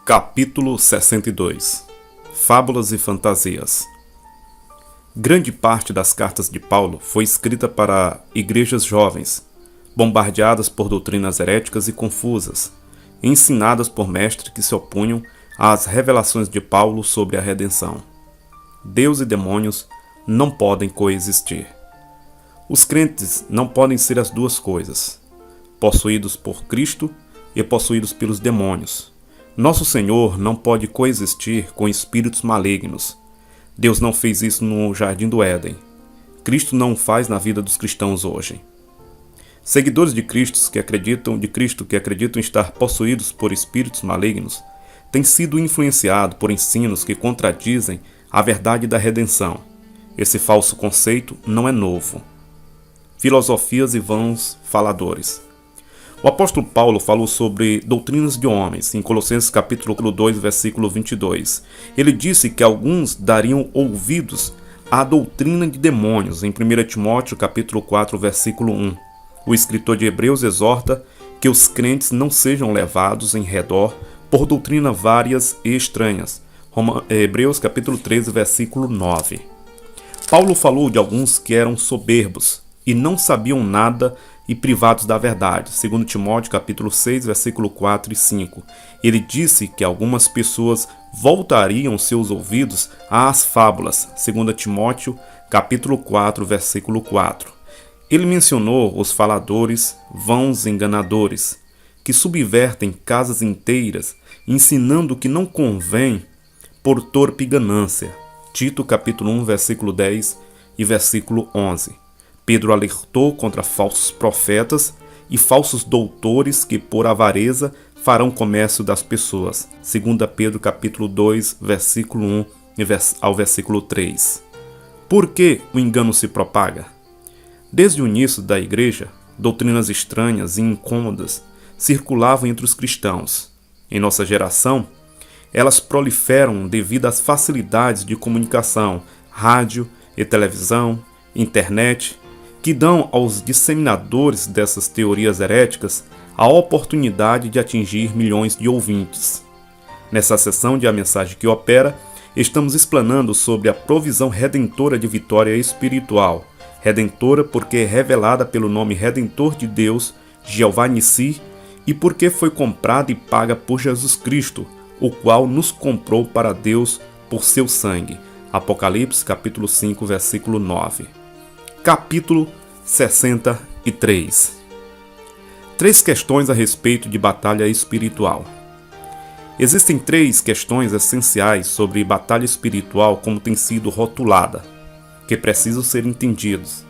Capítulo 62 Fábulas e Fantasias. Grande parte das cartas de Paulo foi escrita para igrejas jovens, bombardeadas por doutrinas heréticas e confusas, ensinadas por mestres que se opunham às revelações de Paulo sobre a redenção. Deus e demônios não podem coexistir. Os crentes não podem ser as duas coisas, possuídos por Cristo e possuídos pelos demônios. Nosso Senhor não pode coexistir com espíritos malignos. Deus não fez isso no Jardim do Éden. Cristo não o faz na vida dos cristãos hoje. Seguidores de Cristo que acreditam estar possuídos por espíritos malignos têm sido influenciados por ensinos que contradizem a verdade da redenção. Esse falso conceito não é novo. Filosofias e vãos faladores. O apóstolo Paulo falou sobre doutrinas de homens, em Colossenses capítulo 2, versículo 22. Ele disse que alguns dariam ouvidos à doutrina de demônios, em 1 Timóteo capítulo 4, versículo 1. O escritor de Hebreus exorta que os crentes não sejam levados em redor por doutrinas várias e estranhas. Hebreus capítulo 13, versículo 9. Paulo falou de alguns que eram soberbos e não sabiam nada e privados da verdade, 2 Timóteo capítulo 6, versículo 4 e 5. Ele disse que algumas pessoas voltariam seus ouvidos às fábulas, 2 Timóteo capítulo 4, versículo 4. Ele mencionou os faladores, vãos enganadores, que subvertem casas inteiras, ensinando o que não convém por torpe ganância, Tito capítulo 1, versículo 10 e versículo 11. Pedro alertou contra falsos profetas e falsos doutores que, por avareza, farão comércio das pessoas. 2 Pedro capítulo 2, versículo 1 ao versículo 3. Por que o engano se propaga? Desde o início da igreja, doutrinas estranhas e incômodas circulavam entre os cristãos. Em nossa geração, elas proliferam devido às facilidades de comunicação, rádio e televisão, internet, que dão aos disseminadores dessas teorias heréticas a oportunidade de atingir milhões de ouvintes. Nessa sessão de A Mensagem que Opera, estamos explanando sobre a provisão redentora de vitória espiritual. Redentora porque é revelada pelo nome Redentor de Deus, Jeová Nissi, e porque foi comprada e paga por Jesus Cristo, o qual nos comprou para Deus por seu sangue. Apocalipse capítulo 5, versículo 9. Capítulo 63. 3 questões a respeito de batalha espiritual. Existem 3 questões essenciais sobre batalha espiritual como tem sido rotulada, que precisam ser entendidos.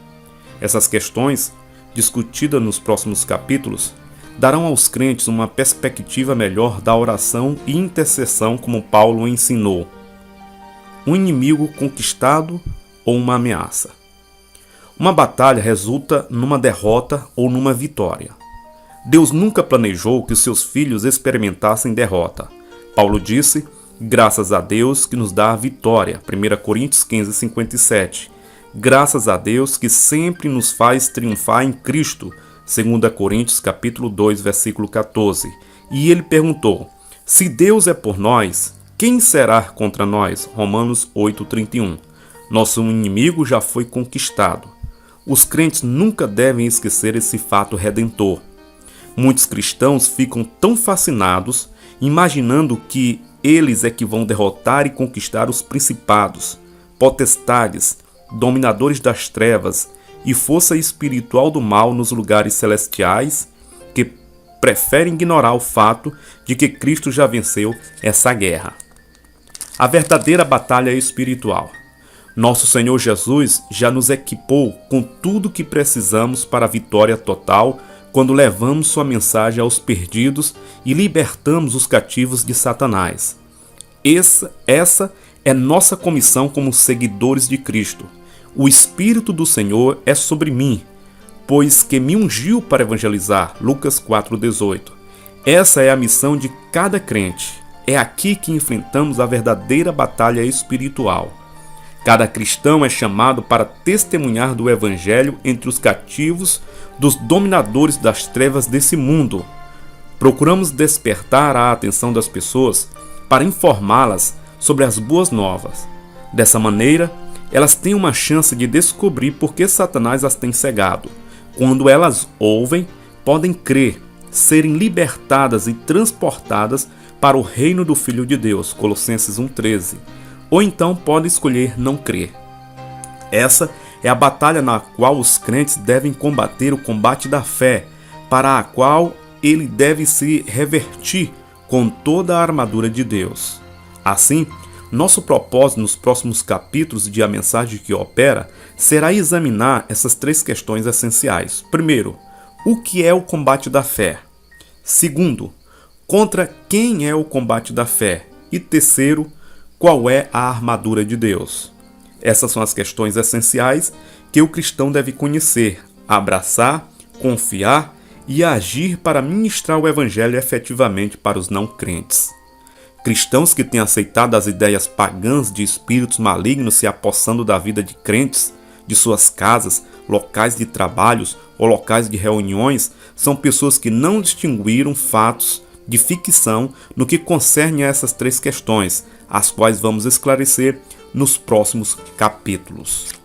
Essas questões, discutidas nos próximos capítulos, darão aos crentes uma perspectiva melhor da oração e intercessão como Paulo ensinou. Um inimigo conquistado ou uma ameaça. Uma batalha resulta numa derrota ou numa vitória. Deus nunca planejou que os seus filhos experimentassem derrota. Paulo disse, graças a Deus que nos dá a vitória, 1 Coríntios 15, 57. Graças a Deus que sempre nos faz triunfar em Cristo, 2 Coríntios capítulo 2, versículo 14. E ele perguntou, se Deus é por nós, quem será contra nós? Romanos 8, 31. Nosso inimigo já foi conquistado. Os crentes nunca devem esquecer esse fato redentor. Muitos cristãos ficam tão fascinados, imaginando que eles é que vão derrotar e conquistar os principados, potestades, dominadores das trevas e força espiritual do mal nos lugares celestiais, que preferem ignorar o fato de que Cristo já venceu essa guerra. A verdadeira batalha espiritual. Nosso Senhor Jesus já nos equipou com tudo o que precisamos para a vitória total quando levamos sua mensagem aos perdidos e libertamos os cativos de Satanás. Essa é nossa comissão como seguidores de Cristo. O Espírito do Senhor é sobre mim, pois que me ungiu para evangelizar. Lucas 4,18. Essa é a missão de cada crente. É aqui que enfrentamos a verdadeira batalha espiritual. Cada cristão é chamado para testemunhar do Evangelho entre os cativos dos dominadores das trevas desse mundo. Procuramos despertar a atenção das pessoas para informá-las sobre as boas novas. Dessa maneira, elas têm uma chance de descobrir por que Satanás as tem cegado. Quando elas ouvem, podem crer, serem libertadas e transportadas para o reino do Filho de Deus, Colossenses 1,13. Ou então podem escolher não crer. Essa é a batalha na qual os crentes devem combater o combate da fé, para a qual ele deve se revertir com toda a armadura de Deus. Assim, nosso propósito nos próximos capítulos de A Mensagem que Opera será examinar essas três questões essenciais. Primeiro, o que é o combate da fé? Segundo, contra quem é o combate da fé? E terceiro, qual é a armadura de Deus? Essas são as questões essenciais que o cristão deve conhecer, abraçar, confiar e agir para ministrar o evangelho efetivamente para os não crentes. Cristãos que têm aceitado as ideias pagãs de espíritos malignos se apossando da vida de crentes, de suas casas, locais de trabalhos ou locais de reuniões, são pessoas que não distinguiram fatos de ficção no que concerne a essas três questões, as quais vamos esclarecer nos próximos capítulos.